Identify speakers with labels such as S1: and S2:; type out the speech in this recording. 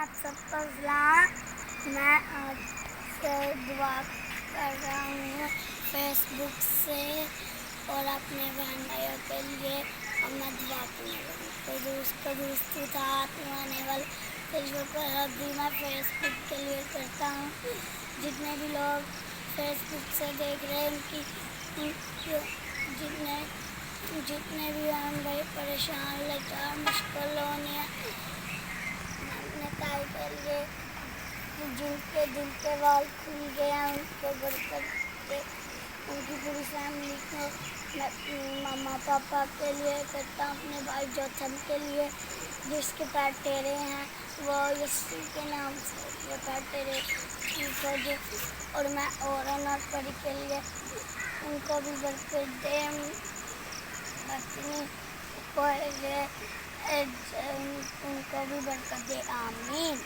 S1: آپ سب کو سلام. میں آج سے دعا کر رہا ہوں فیس بک سے اور اپنے بہن بھائیوں کے لیے، اور میں دعا کرنے لگوں قدوس اطاعت آنے والے تجربے پر بھی میں فیس بک کے لیے کرتا ہوں. جتنے بھی لوگ فیس بک سے دیکھ رہے ہیں جتنے بھی بہن بھائی پریشان لاچار مشکل ہونے اپنے تائی کے لیے جن کے دل کے وال کھل گئے ہیں ان کو برکت دے، ان کی پوری فیملی کو. میں ماما پاپا کے لیے کرتا ہوں، اپنے بھائی جوتھن کے لیے جس کے پیر ٹیڑھے ہیں، وہ یسوع کے نام سے وہ پیر ٹیڑھے ٹھیک ہو جائے. اور میں اورن اور پری کے لیے ان کو بھی برکت دے، اپنی ان کو بھی برکت دے. آمین.